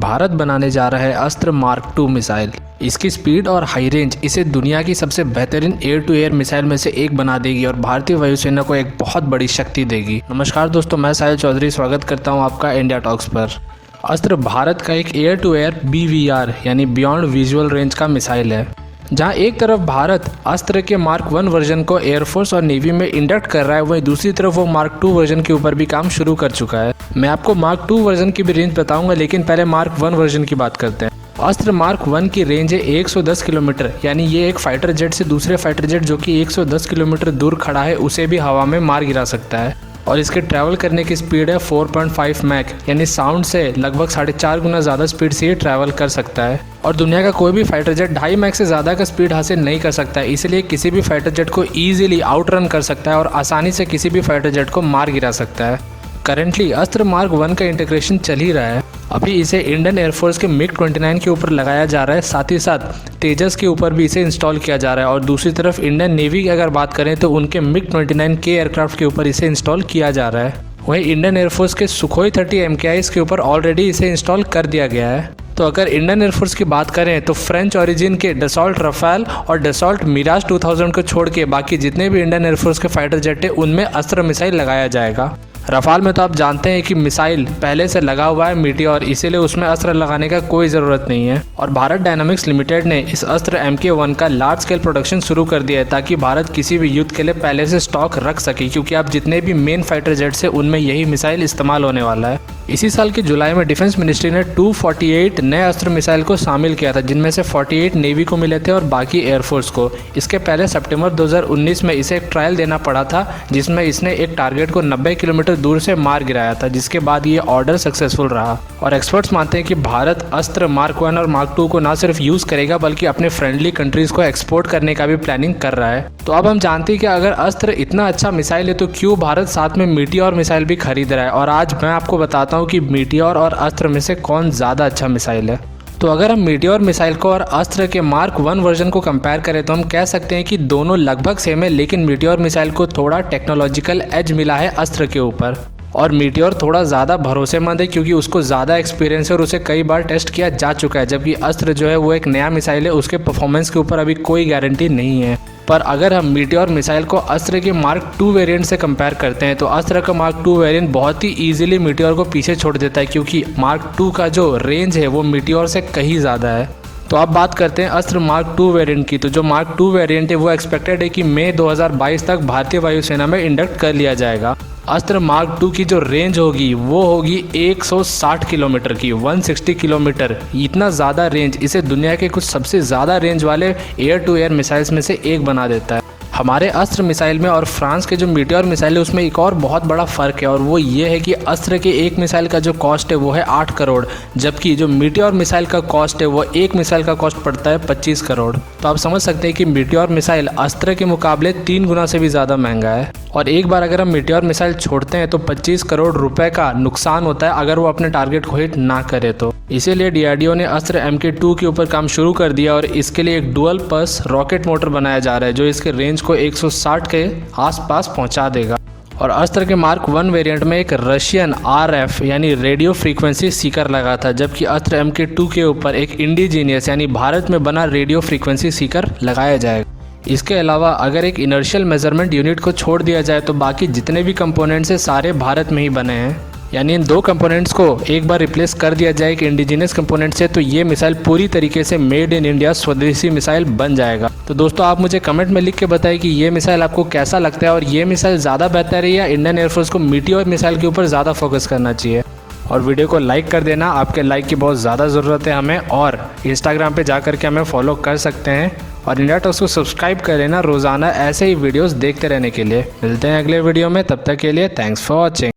भारत बनाने जा रहा है अस्त्र मार्क 2 मिसाइल। इसकी स्पीड और हाई रेंज इसे दुनिया की सबसे बेहतरीन एयर टू एयर मिसाइल में से एक बना देगी और भारतीय वायुसेना को एक बहुत बड़ी शक्ति देगी। नमस्कार दोस्तों, मैं साहिल चौधरी स्वागत करता हूं आपका इंडिया टॉक्स पर। अस्त्र भारत का एक एयर टू एयर BVR यानी बियॉन्ड विजुअल रेंज का मिसाइल है, जहां एक तरफ भारत अस्त्र के मार्क 1 वर्जन को एयरफोर्स और नेवी में इंडक्ट कर रहा है, वहीं दूसरी तरफ वो मार्क 2 वर्जन के ऊपर भी काम शुरू कर चुका है। मैं आपको मार्क 2 वर्जन की भी रेंज बताऊंगा, लेकिन पहले मार्क 1 वर्जन की बात करते हैं। अस्त्र मार्क 1 की रेंज है 110 किलोमीटर, यानी ये एक फाइटर जेट से दूसरे फाइटर जेट जो कि 110 किलोमीटर दूर खड़ा है उसे भी हवा में मार गिरा सकता है। और इसके ट्रैवल करने की स्पीड है 4.5 मैक, यानी साउंड से लगभग 4.5 गुना ज़्यादा स्पीड से ये ट्रैवल कर सकता है। और दुनिया का कोई भी फाइटर जेट 2.5 मैक से ज़्यादा का स्पीड हासिल नहीं कर सकता है, इसलिए किसी भी फाइटर जेट को ईजिली आउट रन कर सकता है और आसानी से किसी भी फाइटर जेट को मार गिरा सकता है। करेंटली अस्त्र मार्क 1 का इंटीग्रेशन चल ही रहा है। अभी इसे इंडियन एयरफोर्स के MiG-29 के ऊपर लगाया जा रहा है, साथ ही साथ तेजस के ऊपर भी इसे इंस्टॉल किया जा रहा है। और दूसरी तरफ इंडियन नेवी की अगर बात करें तो उनके MiG-29K एयरक्राफ्ट के ऊपर इसे इंस्टॉल किया जा रहा है। वहीं इंडियन एयरफोर्स के सुखोई 30 MKIs के ऊपर ऑलरेडी इसे इंस्टॉल कर दिया गया है। तो अगर इंडियन एयरफोर्स की बात करें तो फ्रेंच ओरिजिन के डसॉल्ट रफाल और डसॉल्ट मिराज 2000 को छोड़ के बाकी जितने भी इंडियन एयरफोर्स के फाइटर जेट है उनमें अस्त्र मिसाइल लगाया जाएगा। रफाल में तो आप जानते हैं कि मिसाइल पहले से लगा हुआ है मीटियोर, इसीलिए उसमें अस्त्र लगाने का कोई ज़रूरत नहीं है। और भारत डायनामिक्स लिमिटेड ने इस अस्त्र MK1 का लार्ज स्केल प्रोडक्शन शुरू कर दिया है, ताकि भारत किसी भी युद्ध के लिए पहले से स्टॉक रख सके, क्योंकि अब जितने भी मेन फाइटर जेट्स है उनमें यही मिसाइल इस्तेमाल होने वाला है। इसी साल के जुलाई में डिफेंस मिनिस्ट्री ने 248 नए अस्त्र मिसाइल को शामिल किया था, जिनमें से 48 नेवी को मिले थे और बाकी एयरफोर्स को। इसके पहले सितंबर 2019 में इसे एक ट्रायल देना पड़ा था, जिसमें इसने एक टारगेट को 90 किलोमीटर दूर से मार गिराया था, जिसके बाद ये ऑर्डर सक्सेसफुल रहा। और एक्सपर्ट्स मानते हैं कि भारत अस्त्र मार्क 1 और मार्क 2 को न सिर्फ यूज़ करेगा बल्कि अपने फ्रेंडली कंट्रीज़ को एक्सपोर्ट करने का भी प्लानिंग कर रहा है। तो अब हम जानते हैं कि अगर अस्त्र इतना अच्छा मिसाइल है तो क्यों भारत साथ में मीटियोर मिसाइल भी खरीद रहा है। और आज मैं आपको बताता हूँ कि मीटियोर और अस्त्र में से कौन ज़्यादा अच्छा मिसाइल है। तो अगर हम मीटियोर मिसाइल को और अस्त्र के मार्क 1 वर्जन को कंपेयर करें तो हम कह सकते हैं कि दोनों लगभग सेम है, लेकिन मीटियोर मिसाइल को थोड़ा टेक्नोलॉजिकल एज मिला है अस्त्र के ऊपर। और मीटियोर थोड़ा ज़्यादा भरोसेमंद है क्योंकि उसको ज़्यादा एक्सपीरियंस है और उसे कई बार टेस्ट किया जा चुका है, जबकि अस्त्र जो है वो एक नया मिसाइल है, उसके परफॉर्मेंस के ऊपर अभी कोई गारंटी नहीं है। पर अगर हम मीटियोर मिसाइल को अस्त्र के मार्क 2 वेरिएंट से कंपेयर करते हैं तो अस्त्र का मार्क 2 वेरिएंट बहुत ही ईजिली मीटियोर को पीछे छोड़ देता है, क्योंकि मार्क 2 का जो रेंज है वो मीटियोर से कहीं ज़्यादा है। तो अब बात करते हैं अस्त्र मार्क 2 वेरिएंट की। तो जो मार्क 2 वेरिएंट है वो एक्सपेक्टेड है कि मई 2022 तक भारतीय वायुसेना में इंडक्ट कर लिया जाएगा। अस्त्र मार्क 2 की जो रेंज होगी वो होगी 160 किलोमीटर की, 160 किलोमीटर। इतना ज़्यादा रेंज इसे दुनिया के कुछ सबसे ज़्यादा रेंज वाले एयर टू एयर मिसाइल्स में से एक बना देता है। हमारे अस्त्र मिसाइल में और फ्रांस के जो मीटियोर मिसाइल है उसमें एक और बहुत बड़ा फ़र्क है, और वो ये है कि अस्त्र के एक मिसाइल का जो कॉस्ट है वो है 8 करोड़, जबकि जो मीटियोर मिसाइल का कॉस्ट है वो एक मिसाइल का कॉस्ट पड़ता है 25 करोड़। तो आप समझ सकते हैं कि मीटियोर मिसाइल अस्त्र के मुकाबले 3 गुना से भी ज़्यादा महंगा है। और एक बार अगर हम मीटियोर मिसाइल छोड़ते हैं तो 25 करोड़ रुपए का नुकसान होता है अगर वो अपने टारगेट को हिट ना करे तो। इसीलिए DRDO ने अस्त्र MK2 के ऊपर काम शुरू कर दिया और इसके लिए एक डुअल पल्स रॉकेट मोटर बनाया जा रहा है, जो इसके रेंज को 160 के आसपास पहुंचा देगा। और अस्त्र के मार्क 1 वेरिएंट में एक रशियन RF यानी रेडियो फ्रीक्वेंसी सीकर लगा था, जबकि अस्त्र MK2 के ऊपर एक इंडिजीनियस यानी भारत में बना रेडियो फ्रीक्वेंसी सीकर लगाया जाएगा। इसके अलावा अगर एक इनर्शियल मेजरमेंट यूनिट को छोड़ दिया जाए तो बाकी जितने भी कंपोनेंट्स हैं सारे भारत में ही बने हैं, यानी इन 2 कंपोनेंट्स को एक बार रिप्लेस कर दिया जाए एक इंडिजिनियस कंपोनेंट से तो ये मिसाइल पूरी तरीके से मेड इन इंडिया स्वदेशी मिसाइल बन जाएगा। तो दोस्तों आप मुझे कमेंट में लिख के बताएं कि ये मिसाइल आपको कैसा लगता है और ये मिसाइल ज़्यादा बेहतर है या इंडियन एयरफोर्स को मीटियोर मिसाइल के ऊपर ज़्यादा फोकस करना चाहिए। और वीडियो को लाइक कर देना, आपके लाइक की बहुत ज़्यादा ज़रूरत है हमें। और इंस्टाग्राम पे जा करके हमें फॉलो कर सकते हैं और इंडिया टॉक्स को सब्सक्राइब कर लेना रोज़ाना ऐसे ही वीडियोस देखते रहने के लिए। मिलते हैं अगले वीडियो में, तब तक के लिए थैंक्स फॉर वॉचिंग।